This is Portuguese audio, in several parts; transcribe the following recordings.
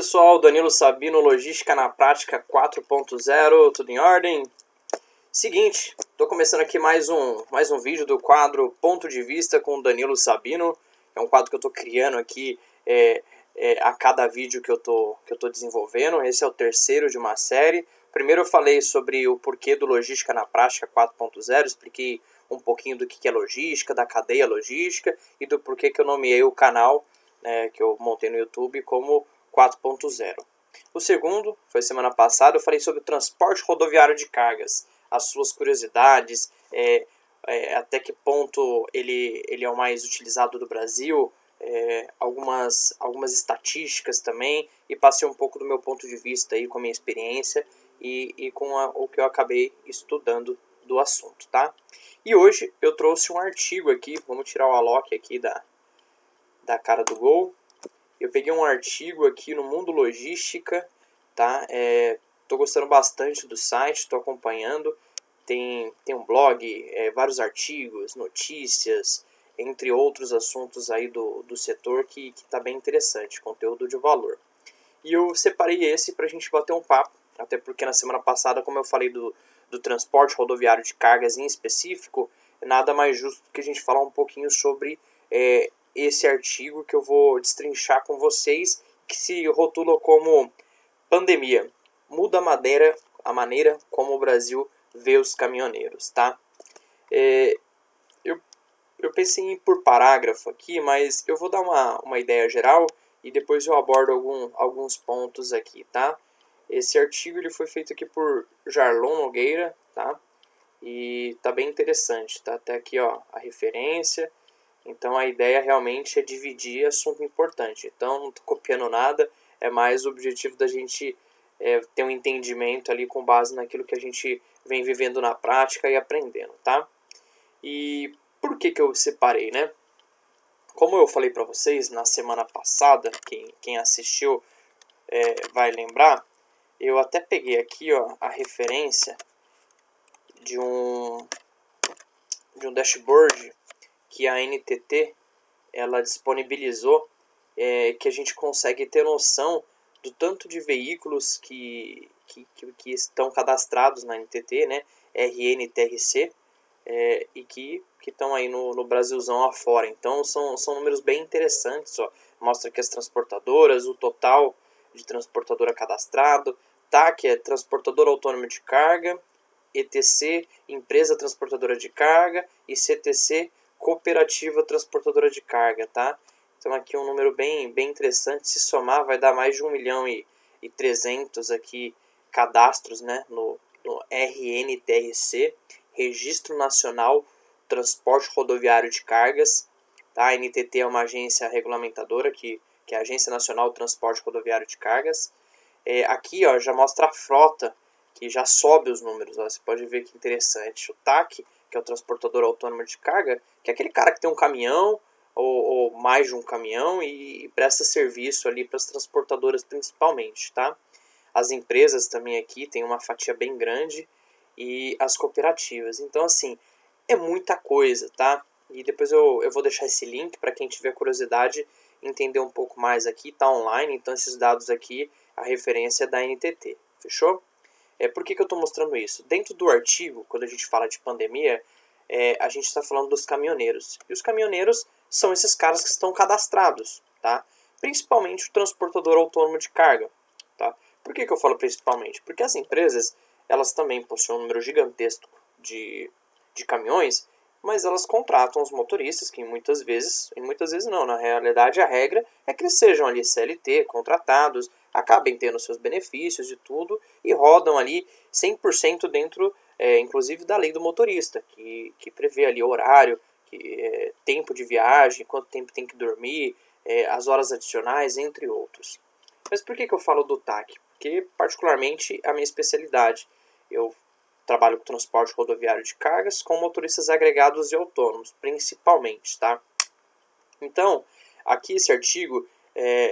pessoal, Danilo Sabino, Logística na Prática 4.0, tudo em ordem? Seguinte, estou começando aqui mais um vídeo do quadro Ponto de Vista com Danilo Sabino. É um quadro que eu estou criando aqui a cada vídeo que eu tô desenvolvendo. Esse é o terceiro de uma série. Primeiro eu falei sobre o porquê do Logística na Prática 4.0, expliquei um pouquinho do que é logística, da cadeia logística e do porquê que eu nomeei o canal que eu montei no YouTube como 4.0. O segundo, foi semana passada, eu falei sobre o transporte rodoviário de cargas, as suas curiosidades, até que ponto ele é o mais utilizado do Brasil, algumas estatísticas também, e passei um pouco do meu ponto de vista aí, com a minha experiência e com o que eu acabei estudando do assunto, tá? E hoje eu trouxe um artigo aqui, vamos tirar o Alok aqui da cara do gol. Eu peguei um artigo aqui no Mundo Logística, tá? Tô gostando bastante do site, estou acompanhando. Tem um blog, vários artigos, notícias, entre outros assuntos aí do setor que tá bem interessante, conteúdo de valor. E eu separei esse para a gente bater um papo, até porque na semana passada, como eu falei do transporte rodoviário de cargas em específico, nada mais justo do que a gente falar um pouquinho sobre esse artigo que eu vou destrinchar com vocês, que se rotula como pandemia. Muda a maneira como o Brasil vê os caminhoneiros, tá? Eu pensei em ir por parágrafo aqui, mas eu vou dar uma ideia geral e depois eu abordo alguns pontos aqui, tá? Esse artigo ele foi feito aqui por Jarlon Nogueira, tá? E tá bem interessante, tá? Até aqui, ó, a referência. Então a ideia realmente é dividir assunto importante. Então não tô copiando nada, é mais o objetivo da gente ter um entendimento ali com base naquilo que a gente vem vivendo na prática e aprendendo, tá? E por que eu separei, né? Como eu falei para vocês na semana passada, quem assistiu vai lembrar, eu até peguei aqui, ó, a referência de um dashboard que a NTT ela disponibilizou, que a gente consegue ter noção do tanto de veículos que estão cadastrados na NTT, né, RN e TRC, e que estão aí no Brasilzão afora. Então são números bem interessantes, ó. Mostra que as transportadoras, o total de transportadora cadastrado, TAC é transportadora autônoma de carga, ETC, empresa transportadora de carga, e CTC, cooperativa transportadora de carga, tá? Então aqui um número bem interessante, se somar vai dar mais de 1.300.000 aqui cadastros, né, no RNTRC, Registro Nacional Transporte Rodoviário de Cargas, tá? A NTT é uma agência regulamentadora que é a Agência Nacional do Transporte Rodoviário de Cargas. Aqui, ó, já mostra a frota, que já sobe os números, ó. Você pode ver que interessante. O TAC, que é o transportador autônomo de carga, que é aquele cara que tem um caminhão ou mais de um caminhão e presta serviço ali para as transportadoras principalmente, tá? As empresas também aqui tem uma fatia bem grande e as cooperativas. Então, assim, é muita coisa, tá? E depois eu vou deixar esse link para quem tiver curiosidade entender um pouco mais aqui, tá online. Então, esses dados aqui, a referência é da NTT, fechou? Por que eu estou mostrando isso? Dentro do artigo, quando a gente fala de pandemia, a gente está falando dos caminhoneiros. E os caminhoneiros são esses caras que estão cadastrados, tá? Principalmente o transportador autônomo de carga, tá? Por que eu falo principalmente? Porque as empresas, elas também possuem um número gigantesco de caminhões, mas elas contratam os motoristas, que muitas vezes não, na realidade a regra é que eles sejam ali CLT, contratados, acabem tendo seus benefícios e tudo, e rodam ali 100% dentro, inclusive, da lei do motorista, que prevê ali horário, tempo de viagem, quanto tempo tem que dormir, as horas adicionais, entre outros. Mas por que eu falo do TAC? Porque, particularmente, a minha especialidade. Eu trabalho com transporte rodoviário de cargas com motoristas agregados e autônomos, principalmente, tá? Então, aqui esse artigo,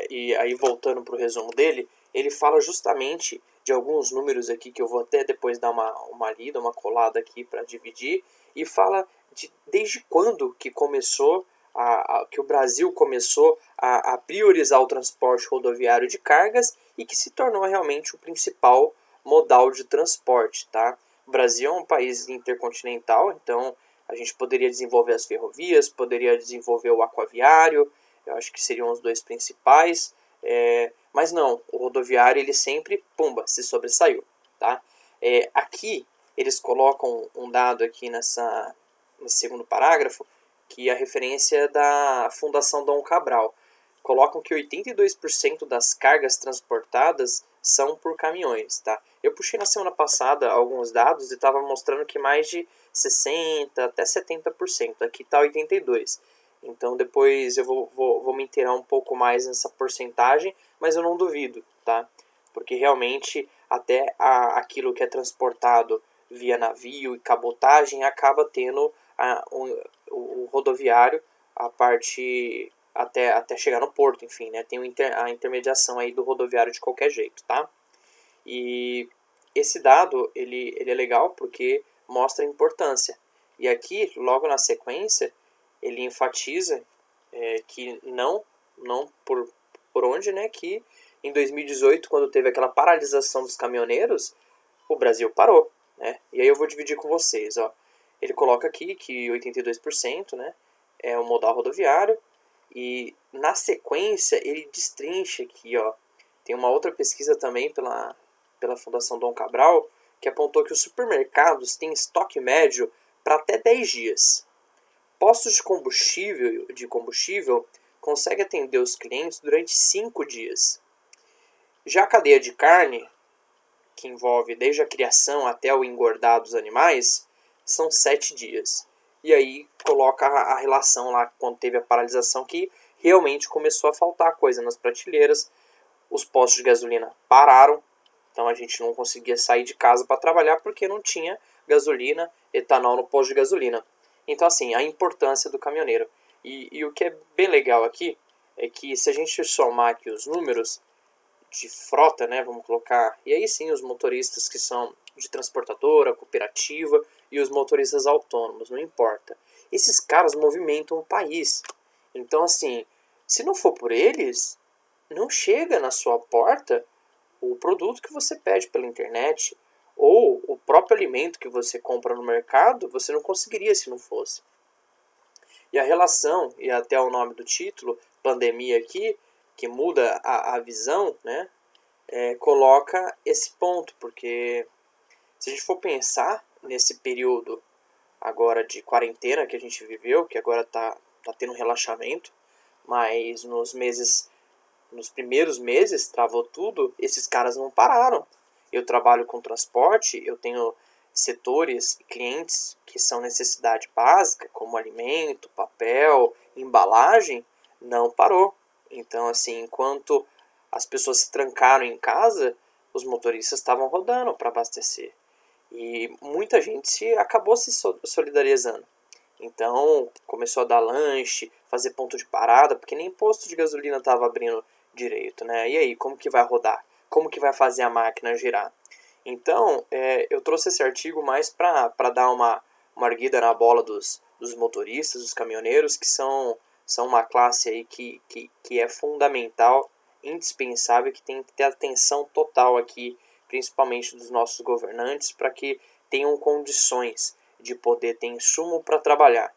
e aí voltando para o resumo dele, ele fala justamente de alguns números aqui que eu vou até depois dar uma lida, uma colada aqui para dividir, e fala desde quando que começou, que o Brasil começou a priorizar o transporte rodoviário de cargas e que se tornou realmente o principal modal de transporte, tá? O Brasil é um país intercontinental, então a gente poderia desenvolver as ferrovias, poderia desenvolver o aquaviário, eu acho que seriam os dois principais, mas não, o rodoviário ele sempre, pumba, se sobressaiu, tá? Aqui eles colocam um dado aqui nesse segundo parágrafo, que é a referência da Fundação Dom Cabral. Colocam que 82% das cargas transportadas são por caminhões, tá? Eu puxei na semana passada alguns dados e estava mostrando que mais de 60% até 70%. Aqui está 82%. Então depois eu vou me inteirar um pouco mais nessa porcentagem, mas eu não duvido, tá? Porque realmente até aquilo que é transportado via navio e cabotagem acaba tendo o rodoviário, a parte até chegar no porto, enfim, né? Tem a intermediação aí do rodoviário de qualquer jeito, tá? E esse dado, ele é legal porque mostra a importância. E aqui, logo na sequência, ele enfatiza que não por onde, né? Que em 2018, quando teve aquela paralisação dos caminhoneiros, o Brasil parou, né? E aí eu vou dividir com vocês, ó. Ele coloca aqui que 82%, né, é o modal rodoviário, e na sequência ele destrincha aqui, ó. Tem uma outra pesquisa também pela Fundação Dom Cabral, que apontou que os supermercados têm estoque médio para até 10 dias. Postos de combustível conseguem atender os clientes durante 5 dias. Já a cadeia de carne, que envolve desde a criação até o engordar dos animais, são 7 dias. E aí coloca a relação lá quando teve a paralisação que realmente começou a faltar coisa nas prateleiras, os postos de gasolina pararam, então a gente não conseguia sair de casa para trabalhar porque não tinha gasolina, etanol no posto de gasolina. Então assim, a importância do caminhoneiro. E o que é bem legal aqui é que se a gente somar aqui os números de frota, né, vamos colocar, e aí sim os motoristas que são de transportadora, cooperativa e os motoristas autônomos, não importa. Esses caras movimentam o país. Então assim, se não for por eles, não chega na sua porta o produto que você pede pela internet ou o próprio alimento que você compra no mercado, você não conseguiria se não fosse. E a relação, e até o nome do título, pandemia aqui, que muda a visão, né, coloca esse ponto, porque se a gente for pensar nesse período agora de quarentena que a gente viveu, que agora tá tendo relaxamento, mas nos primeiros meses travou tudo, esses caras não pararam. Eu trabalho com transporte, eu tenho setores e clientes que são necessidade básica, como alimento, papel, embalagem, não parou. Então, assim, enquanto as pessoas se trancaram em casa, os motoristas estavam rodando para abastecer. E muita gente acabou se solidarizando. Então, começou a dar lanche, fazer ponto de parada, porque nem posto de gasolina estava abrindo direito, né? E aí, como que vai rodar? Como que vai fazer a máquina girar? Então, eu trouxe esse artigo mais para dar uma erguida na bola dos motoristas, dos caminhoneiros, que são uma classe aí que é fundamental, indispensável, que tem que ter atenção total aqui, principalmente dos nossos governantes, para que tenham condições de poder ter insumo para trabalhar,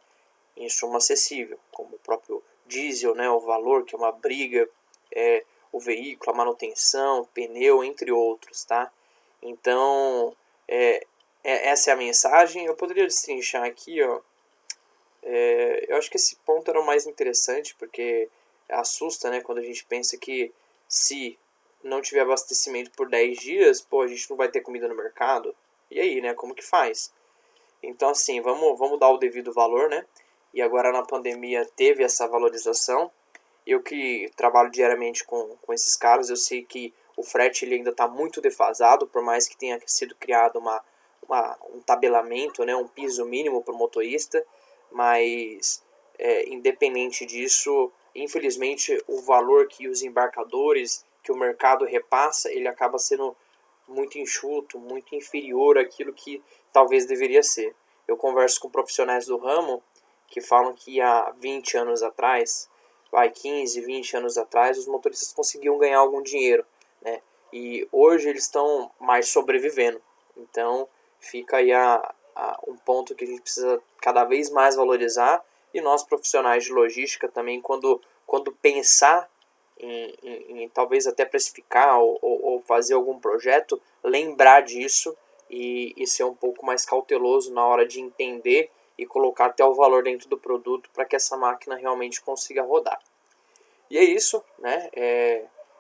insumo acessível, como o próprio diesel, né, o valor, que é uma briga, o veículo, a manutenção, pneu, entre outros, tá? Então, essa é a mensagem. Eu poderia destrinchar aqui, ó. Eu acho que esse ponto era o mais interessante, porque assusta, né, quando a gente pensa que se não tiver abastecimento por 10 dias, pô, a gente não vai ter comida no mercado. E aí, né, como que faz? Então, assim, vamos dar o devido valor, né? E agora na pandemia teve essa valorização. Eu que trabalho diariamente com esses caras, eu sei que o frete ele ainda está muito defasado, por mais que tenha sido criado um tabelamento, né, um piso mínimo para o motorista, mas independente disso, infelizmente o valor que os embarcadores, que o mercado repassa, ele acaba sendo muito enxuto, muito inferior àquilo que talvez deveria ser. Eu converso com profissionais do ramo que falam que há 20 anos atrás, 15, 20 anos atrás, os motoristas conseguiam ganhar algum dinheiro, né? e hoje eles estão mais sobrevivendo. Então fica aí um ponto que a gente precisa cada vez mais valorizar, e nós profissionais de logística também, quando pensar em talvez até precificar ou fazer algum projeto, lembrar disso e ser um pouco mais cauteloso na hora de entender e colocar até o valor dentro do produto para que essa máquina realmente consiga rodar. E é isso, né?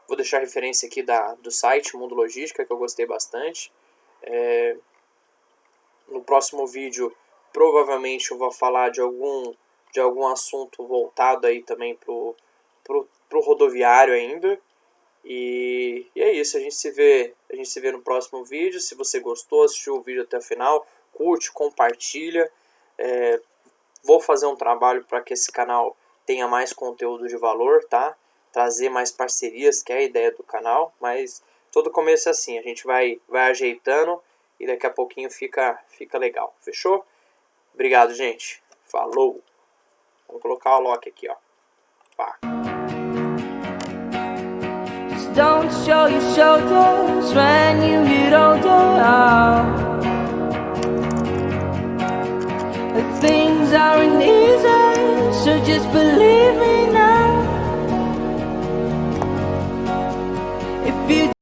Vou deixar a referência aqui do site Mundo Logística, que eu gostei bastante. No próximo vídeo, provavelmente eu vou falar de algum assunto voltado aí também pro rodoviário ainda. E é isso, a gente se vê no próximo vídeo. Se você gostou, assistiu o vídeo até o final, curte, compartilha. Vou fazer um trabalho para que esse canal tenha mais conteúdo de valor, tá? Trazer mais parcerias, que é a ideia do canal, mas todo começo é assim, a gente vai ajeitando e daqui a pouquinho fica legal, fechou? Obrigado, gente. Falou! Vamos colocar o lock aqui, ó. Pá. Just don't show your shoulders when you get older. Things aren't easy, so just believe.